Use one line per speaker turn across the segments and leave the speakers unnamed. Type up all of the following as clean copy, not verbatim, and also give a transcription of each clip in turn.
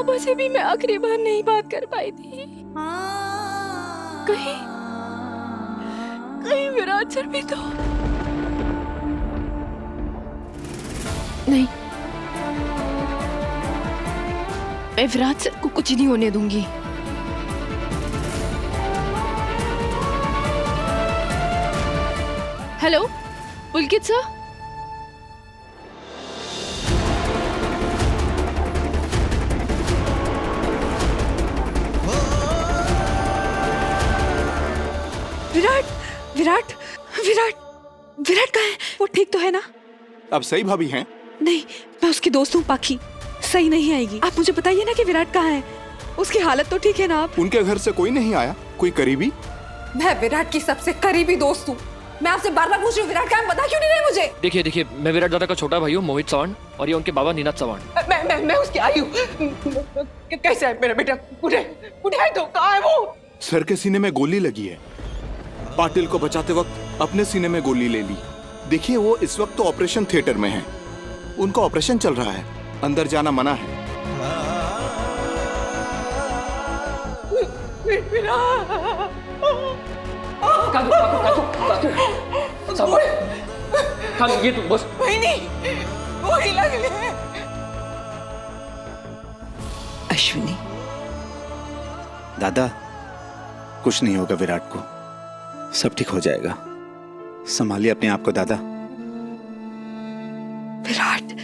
पापा से भी मैं आखिरी बार नहीं बात कर पाई थी। कहीं कहीं विराट सर भी तो नहीं। मैं विराट सर को कुछ नहीं होने दूंगी। हेलो पुलकित सर। विराट विराट विराट विराट कहाँ है? वो ठीक तो है ना?
अब सही भाभी हैं?
नहीं, मैं उसकी दोस्त हूँ पाखी, सही नहीं आएगी। आप मुझे बताइए ना कि विराट कहाँ है? उसकी हालत तो ठीक है ना? आप
उनके घर से कोई नहीं आया? कोई करीबी?
मैं विराट की सबसे करीबी दोस्त हूँ। मैं आपसे बार बार पूछ रही हूँ, विराट कहाँ है? बता क्यों नहीं रहे मुझे?
देखिए मैं विराट दादा का छोटा भाई हूँ मोहित चौहान, और ये उनके बाबा नीनाद चौहान।
मैं उसकी आई हूँ। कैसे है मेरा बेटा? उठे है तो कहाँ है वो?
सर के सीने में गोली लगी है। पाटिल को बचाते वक्त अपने सीने में गोली ले ली। देखिए वो इस वक्त तो ऑपरेशन थिएटर में है, उनका ऑपरेशन चल रहा है, अंदर जाना मना है।
ये तू बस
वही लग ले।
अश्विनी,
दादा कुछ नहीं होगा विराट को, सब ठीक हो जाएगा। संभालिए अपने आप को दादा।
विराट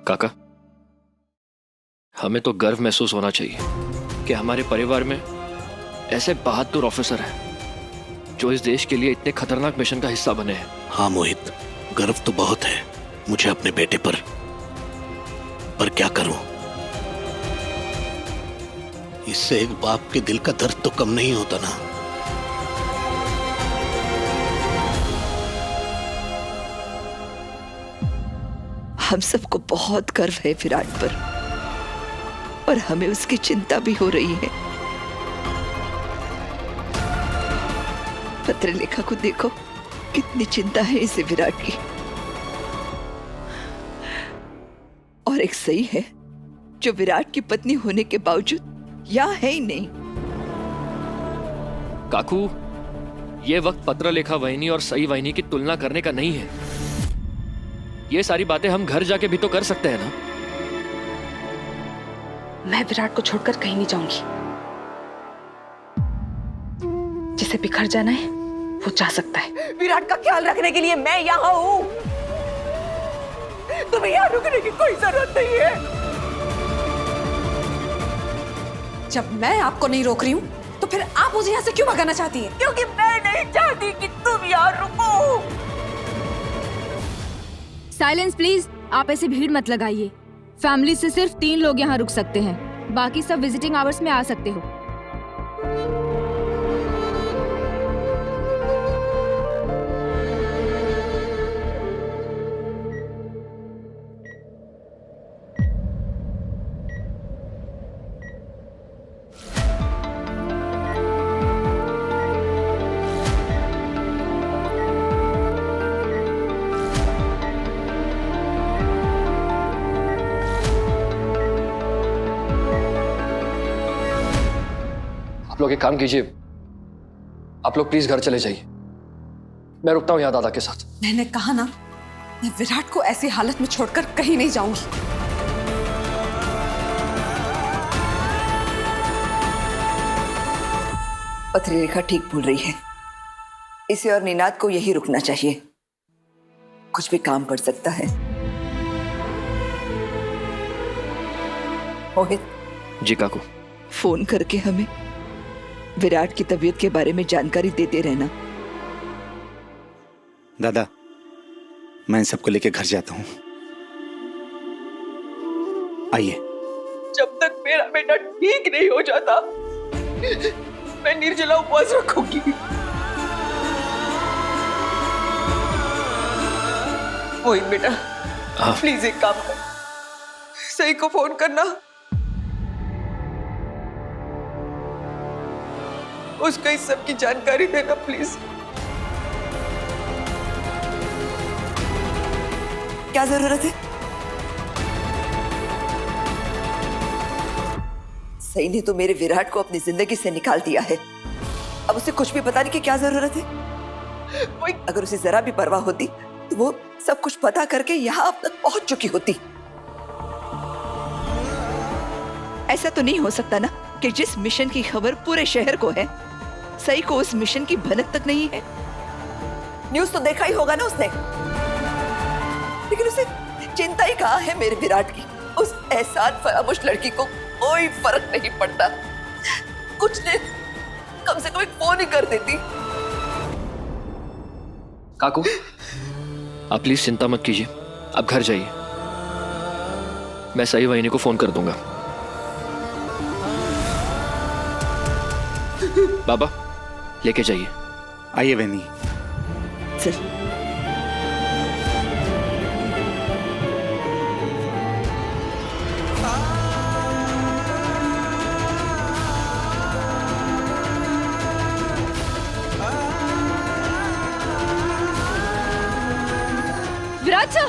काका, हमें तो गर्व महसूस होना चाहिए कि हमारे परिवार में ऐसे बहादुर ऑफिसर हैं जो इस देश के लिए इतने खतरनाक मिशन का हिस्सा बने हैं।
हाँ मोहित, गर्व तो बहुत है मुझे अपने बेटे पर क्या करूं? इससे एक बाप के दिल का दर्द तो कम नहीं होता ना।
हम सबको बहुत गर्व है विराट पर, और हमें उसकी चिंता भी हो रही है। पत्रलेखा को देखो, कितनी चिंता है इसे विराट की। और एक सही है जो विराट की पत्नी होने के बावजूद यहाँ है ही नहीं।
काकू, ये वक्त पत्रलेखा वाहिनी और सई वाहिनी की तुलना करने का नहीं है। ये सारी बातें हम घर जाके भी तो कर सकते हैं ना।
मैं विराट को छोड़कर कहीं नहीं जाऊंगी। जिसे बिखर जाना है वो जा सकता है। विराट का ख्याल रखने के लिए मैं यहाँ हूँ। तुम्हें यहाँ रुकने की कोई जरूरत नहीं है। जब मैं आपको नहीं रोक रही हूँ तो फिर आप मुझे यहाँ से क्यों भगाना चाहती हैं? क्योंकि मैं नहीं चाहती कि तुम यहाँ रुको।
Silence please. आप ऐसे भीड़ मत लगाइए। फैमिली से सिर्फ 3 लोग यहाँ रुक सकते हैं, बाकी सब विजिटिंग आवर्स में आ सकते हो।
आप लोग एक काम कीजिए, आप लोग प्लीज घर चले जाइए। मैं रुकता हूँ यहाँ दादा के साथ।
मैंने कहा ना, मैं विराट को ऐसी हालत में छोड़कर कहीं नहीं जाऊंगी।
पत्रलेखा ठीक बोल रही है। इसे और नीनाद को यही रुकना चाहिए, कुछ भी काम पड़ सकता है। मोहित
जी काकू।
फोन करके हमें विराट की तबीयत के बारे में जानकारी देते रहना।
दादा मैं इन सबको लेके घर जाता हूँ। आइए।
जब तक मेरा बेटा ठीक नहीं हो जाता मैं निर्जला उपवास रखूंगी। मोहित बेटा, प्लीज एक काम कर, सही को फोन करना उसको इस सब की जानकारी देना प्लीज।
क्या जरूरत है? सही ने तो मेरे विराट को अपनी जिंदगी से निकाल दिया है, अब उसे कुछ भी बताने की क्या जरूरत है? अगर उसे जरा भी परवाह होती तो वो सब कुछ पता करके यहाँ अब तक पहुंच चुकी होती। ऐसा तो नहीं हो सकता ना कि जिस मिशन की खबर पूरे शहर को है, सही को उस मिशन की भनक तक नहीं है। न्यूज़ तो देखा ही होगा ना उसने, लेकिन उसे चिंता ही कहाँ है मेरे विराट की। उस एहसान फरामोश लड़की को कोई फर्क नहीं पड़ता, कुछ नहीं, कम से कम एक फोन ही कर देती।
काकू, आप प्लीज चिंता मत कीजिए, आप घर जाइए, मैं सही वाहिनी को फोन कर दूंगा। बाबा लेके जाइए।
आइए वैनी।
चल।
विराट सर,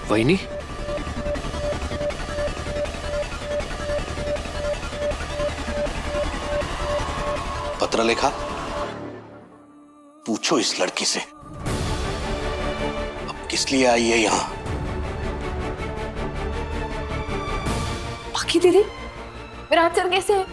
वाहिनी,
पत्र लिखा? पूछो इस लड़की से अब किस लिए आई है यहाँ।
बाकी दीदी, विराट सर कैसे है?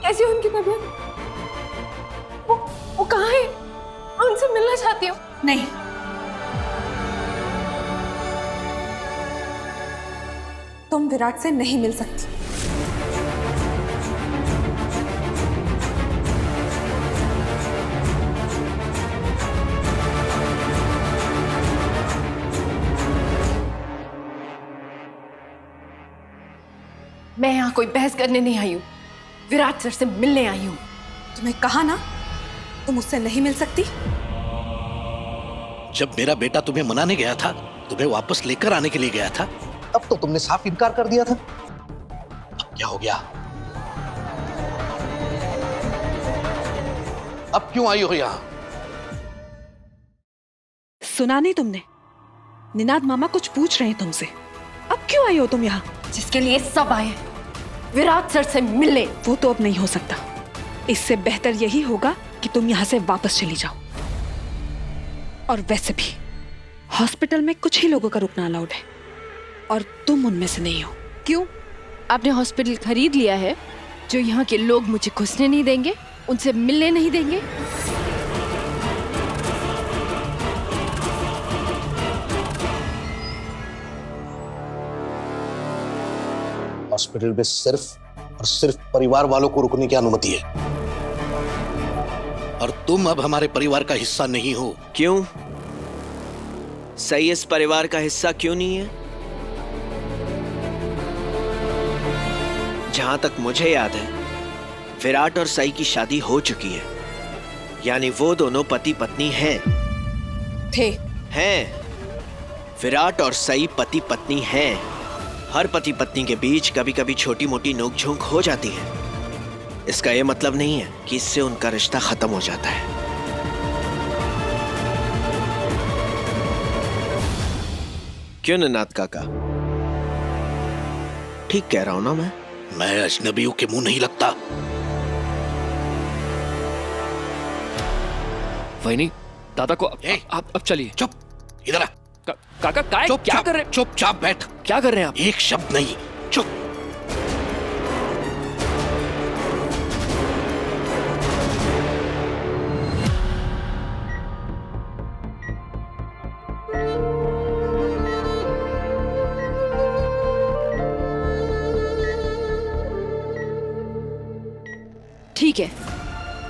कैसी है उनकी तबीयत? वो कहाँ है? मैं उनसे मिलना चाहती हूँ। नहीं, तुम विराट से नहीं मिल सकती। मैं यहाँ कोई बहस करने नहीं आई हूँ, विराट सर से मिलने आई हूँ। तुम्हें कहा ना तुम मुझसे नहीं मिल सकती।
जब मेरा बेटा तुम्हें मनाने गया था, तुम्हें वापस लेकर आने के लिए गया था, तब तो तुमने साफ इनकार कर दिया था। अब क्या हो गया? अब क्यों आई हो यहाँ?
सुना नहीं तुमने? निनाद मामा कुछ पूछ रहे हैं तुमसे। अब क्यों आई हो तुम यहाँ?
जिसके लिए सब आए हैं, विराट सर से मिलने।
वो तो अब नहीं हो सकता। इससे बेहतर यही होगा कि तुम यहाँ से वापस चली जाओ। और वैसे भी हॉस्पिटल में कुछ ही लोगों का रुकना अलाउड है और तुम उनमें से नहीं हो।
क्यों? आपने हॉस्पिटल खरीद लिया है जो यहाँ के लोग मुझे घुसने नहीं देंगे, उनसे मिलने नहीं देंगे?
हॉस्पिटल में सिर्फ और सिर्फ परिवार वालों को रुकने की अनुमति है, और तुम अब हमारे परिवार का हिस्सा नहीं हो।
क्यों? सही इस परिवार का हिस्सा क्यों नहीं है? जहां तक मुझे याद है, विराट और सई की शादी हो चुकी है, यानी वो दोनों पति पत्नी हैं। हैं। विराट और सई पति पत्नी हैं। हर पति पत्नी के बीच कभी कभी छोटी मोटी नोकझोंक हो जाती है। इसका यह मतलब नहीं है कि इससे उनका रिश्ता खत्म हो जाता है। क्यों निनाद काका? ठीक कह रहा हूं ना मैं
अजनबियों के मुंह नहीं लगता।
वाहिनी, दादा को अब चलिए।
चुप, इधर आ।
काका क्या कर रहे हैं?
चुपचाप बैठ।
क्या कर रहे हैं आप?
एक शब्द नहीं, चुप।
ठीक है,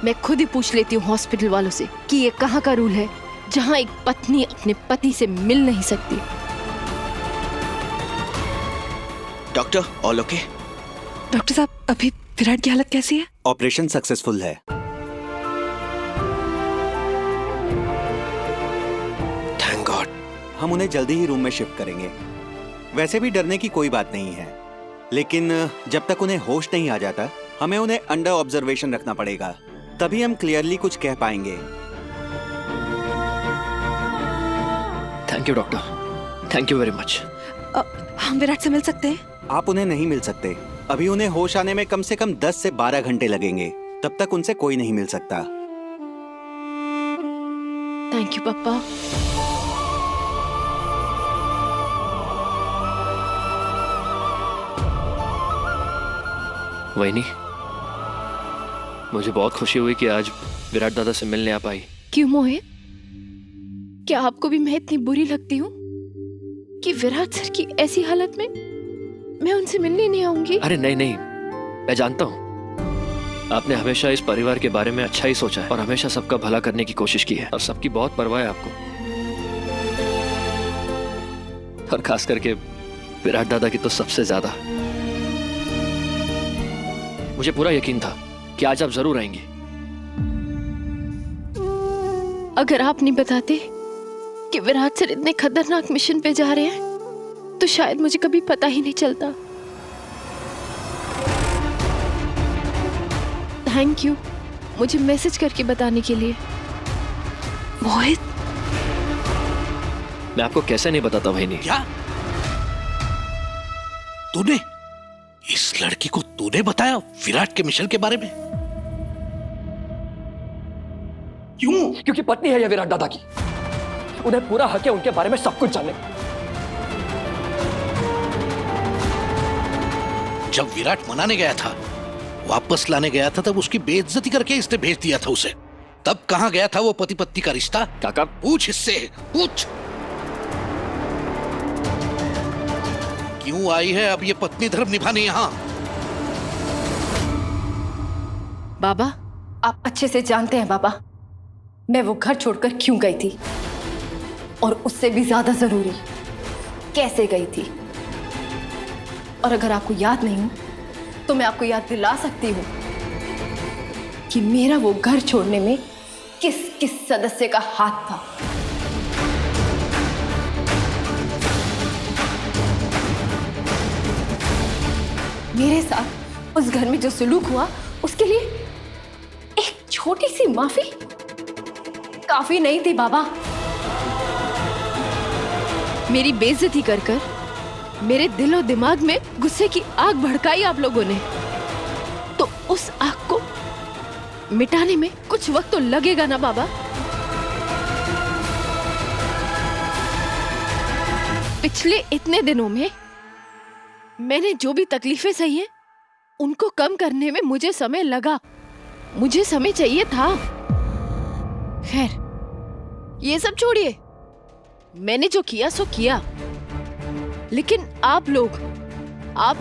मैं खुद ही पूछ लेती हूँ हॉस्पिटल वालों से कि ये कहाँ का रूल है जहाँ एक पत्नी अपने पति से मिल नहीं सकती।
Doctor all okay?
डॉक्टर साहब, अभी विराट की हालत कैसी है?
ऑपरेशन सक्सेसफुल है।
Thank God.
हम उन्हें जल्दी ही रूम में शिफ्ट करेंगे। वैसे भी डरने की कोई बात नहीं है, लेकिन जब तक उन्हें होश नहीं आ जाता हमें उन्हें अंडर ऑब्जर्वेशन रखना पड़ेगा, तभी हम क्लियरली कुछ कह पाएंगे।
Thank you doctor, thank you very much.
हम विराट से मिल सकते हैं?
आप उन्हें नहीं मिल सकते। अभी उन्हें होश आने में कम से कम 10 से 12 घंटे लगेंगे। तब तक उनसे कोई नहीं मिल सकता।
थैंक यू पापा।
वही, मुझे बहुत खुशी हुई कि आज विराट दादा से मिलने आ पाई।
क्यों मोहित, क्या आपको भी मैं इतनी बुरी लगती हूँ कि विराट सर की ऐसी हालत में मैं उनसे मिलने नहीं आऊंगी?
अरे नहीं नहीं, मैं जानता हूँ आपने हमेशा इस परिवार के बारे में अच्छा ही सोचा है और हमेशा सबका भला करने की कोशिश की है और सबकी बहुत परवाह है आपको, और खास करके विराट दादा की तो सबसे ज्यादा। मुझे पूरा यकीन था कि आज आप जरूर आएंगे।
अगर आप नहीं बताते कि विराट सर इतने खतरनाक मिशन पे जा रहे हैं तो शायद मुझे कभी पता ही नहीं चलता। थैंक यू मुझे मैसेज करके बताने के लिए।
मोहित,
मैं आपको कैसे नहीं बताता वहीनी।
क्या तूने इस लड़की को तूने बताया विराट के मिशन के बारे में? क्यों?
क्योंकि पत्नी है यह विराट दादा की, उन्हें पूरा हक है उनके बारे में सब कुछ जानने का।
जब विराट मनाने गया था, वापस लाने गया था, तब उसकी बेइज्जती करके इसने भेज दिया था उसे। तब कहां गया था वो पति पत्नी का रिश्ता?
काका
पूछ इससे, पूछ। क्यों आई है अब ये पत्नी धर्म निभाने यहां?
बाबा, आप अच्छे से जानते हैं बाबा, मैं वो घर छोड़कर क्यों गई थी, और उससे भी ज्यादा जरूरी कैसे गई थी। और अगर आपको याद नहीं हो तो मैं आपको याद दिला सकती हूँ कि मेरा वो घर छोड़ने में किस किस सदस्य का हाथ था। मेरे साथ उस घर में जो सुलूक हुआ उसके लिए एक छोटी सी माफी काफी नहीं थी बाबा।
मेरी बेइज्जती कर कर मेरे दिल और दिमाग में गुस्से की आग भड़काई आप लोगों ने, तो उस आग को मिटाने में कुछ वक्त तो लगेगा ना बाबा। पिछले इतने दिनों में मैंने जो भी तकलीफें सही हैं, उनको कम करने में मुझे समय लगा, मुझे समय चाहिए था। खैर, ये सब छोड़िए, मैंने जो किया सो किया, लेकिन आप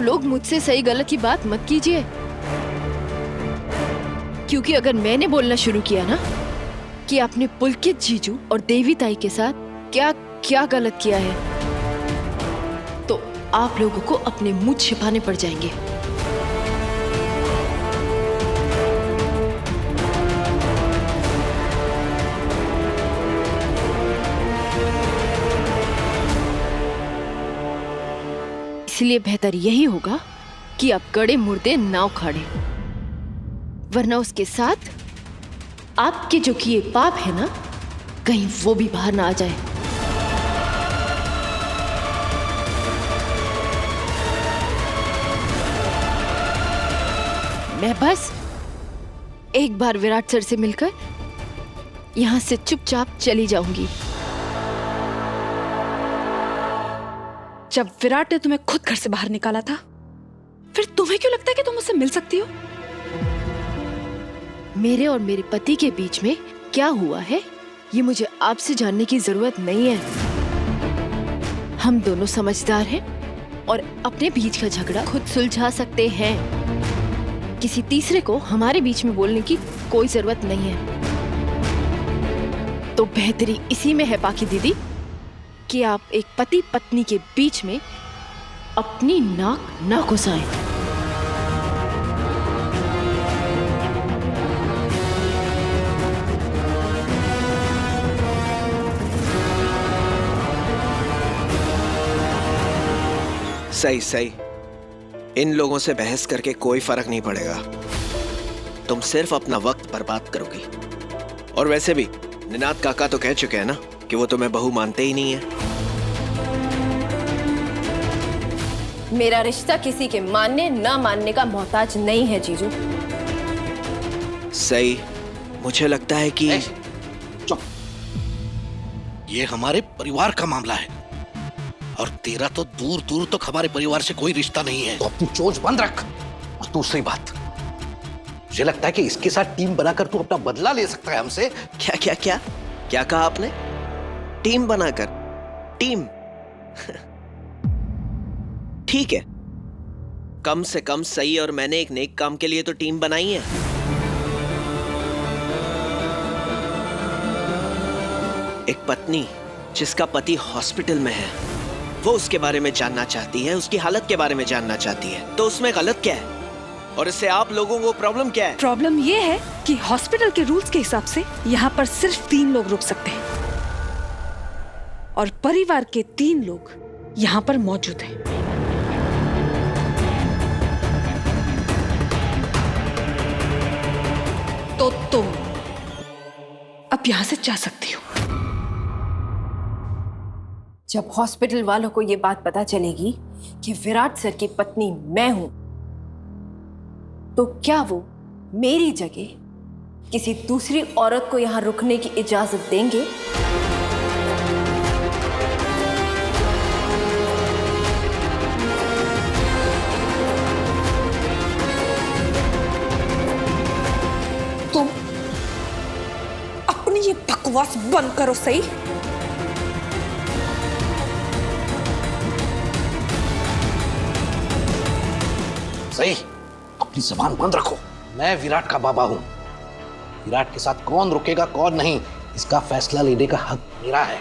लोग मुझसे सही गलत की बात मत कीजिए, क्योंकि अगर मैंने बोलना शुरू किया ना कि आपने पुलकित जीजू और देवी ताई के साथ क्या क्या गलत किया है, तो आप लोगों को अपने मुंह छिपाने पड़ जाएंगे। इसलिए बेहतर यही होगा कि आप गड़े मुर्दे ना उखाड़े, वरना उसके साथ आपके जो किए पाप है ना, कहीं वो भी बाहर ना आ जाए। मैं बस एक बार विराट सर से मिलकर यहां से चुपचाप चली जाऊंगी।
जब विराट ने तुम्हें खुद घर से बाहर निकाला था, फिर तुम्हें क्यों लगता है कि तुम मुझसे मिल सकती हो?
मेरे और मेरे पति के बीच में क्या हुआ है, ये मुझे आपसे जानने की जरूरत नहीं है। हम दोनों समझदार हैं और अपने बीच का झगड़ा खुद सुलझा सकते हैं। किसी तीसरे को हमारे बीच में बोलने की कोई जरूरत नहीं है। तो बेहतरी इसी में है पाकी दीदी कि आप एक पति पत्नी के बीच में अपनी नाक ना घुसाएं।
सही सही, इन लोगों से बहस करके कोई फर्क नहीं पड़ेगा। तुम सिर्फ अपना वक्त बर्बाद करोगी। और वैसे भी निनाद काका तो कह चुके हैं ना कि वो तुम्हें बहू मानते ही नहीं है।
मेरा रिश्ता किसी के मानने ना मानने का मोहताज नहीं है जीजू।
सही, मुझे लगता है कि
चुप। ये हमारे परिवार का मामला है और तेरा तो दूर दूर तक हमारे परिवार से कोई रिश्ता नहीं है, तो अपनी चोंच बंद रख। और दूसरी बात, मुझे लगता है कि इसके साथ टीम बनाकर तू अपना बदला ले सकता है हमसे।
क्या क्या क्या क्या कहा आपने? टीम बनाकर? टीम? ठीक है, कम से कम सही और मैंने एक नेक काम के लिए तो टीम बनाई है। एक पत्नी जिसका पति हॉस्पिटल में है, वो उसके बारे में जानना चाहती है, उसकी हालत के बारे में जानना चाहती है, तो उसमें गलत क्या है? और इससे आप लोगों को प्रॉब्लम क्या है?
प्रॉब्लम ये है कि हॉस्पिटल के रूल्स के हिसाब से यहाँ पर सिर्फ 3 लोग रुक सकते हैं और परिवार के 3 लोग यहाँ पर मौजूद हैं। तो तुम अब यहाँ से जा सकती हो।
जब हॉस्पिटल वालों को ये बात पता चलेगी कि विराट सर की पत्नी मैं हूं, तो क्या वो मेरी जगह किसी दूसरी औरत को यहां रुकने की इजाजत देंगे?
तुम अपनी ये बकवास बंद करो सही।
सही, अपनी जबान बंद रखो। मैं विराट का बाबा हूं। विराट के साथ कौन रुकेगा कौन नहीं, इसका फैसला लेने का हक मेरा है।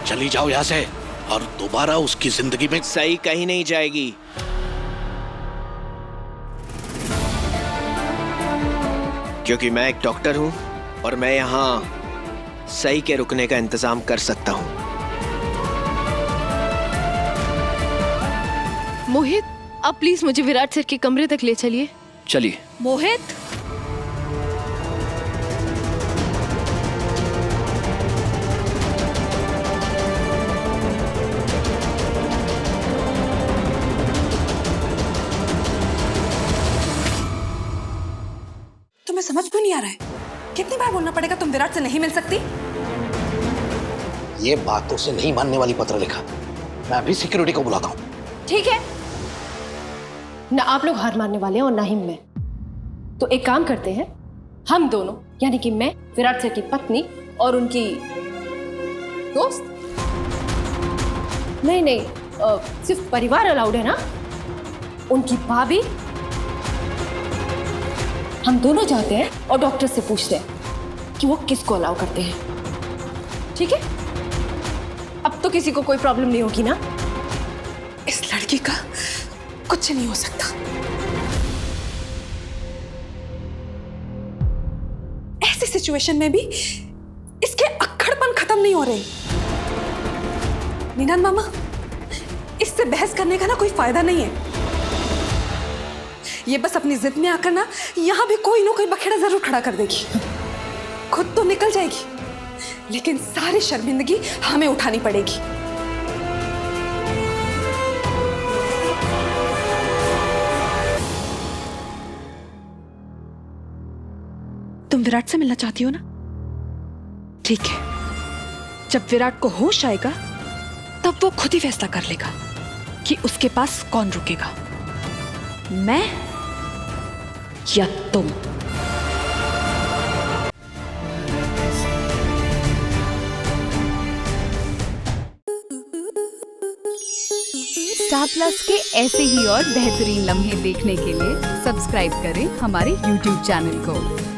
चली जाओ यहां से और दोबारा उसकी जिंदगी में।
सही कहीं नहीं जाएगी। क्योंकि मैं एक डॉक्टर हूं और मैं यहां सही के रुकने का इंतजाम कर सकता हूं।
मोहित, आप प्लीज मुझे विराट सर के कमरे तक ले चलिए।
चलिए।
मोहित,
तुम्हें समझ क्यों नहीं आ रहा है? कितनी बार बोलना पड़ेगा तुम विराट से नहीं मिल सकती?
ये बातों से नहीं मानने वाली पत्रलेखा, मैं अभी सिक्योरिटी को बुलाता हूं।
ठीक है, ना आप लोग हार मानने वाले हैं और ना ही मैं। तो एक काम करते हैं, हम दोनों यानी कि मैं, विराट सर की पत्नी और उनकी दोस्त, नहीं सिर्फ परिवार अलाउड है ना, उनकी भाभी, हम दोनों जाते हैं और डॉक्टर से पूछते हैं कि वो किसको अलाउ करते हैं। ठीक है? अब तो किसी को कोई प्रॉब्लम नहीं होगी ना?
इस लड़की का कुछ नहीं हो सकता। ऐसी सिचुएशन में भी इसके अक्खड़पन खत्म नहीं हो रहे। निनाद मामा, इससे बहस करने का ना कोई फायदा नहीं है। ये बस अपनी जिद में आकर ना यहां भी कोई ना कोई बखेड़ा जरूर खड़ा कर देगी। खुद तो निकल जाएगी, लेकिन सारी शर्मिंदगी हमें उठानी पड़ेगी।
तुम विराट से मिलना चाहती हो ना? ठीक है, जब विराट को होश आएगा तब वो खुद ही फैसला कर लेगा कि उसके पास कौन रुकेगा, मैं या तुम।
स्टार प्लस के ऐसे ही और बेहतरीन लम्हे देखने के लिए सब्सक्राइब करें हमारे YouTube चैनल को।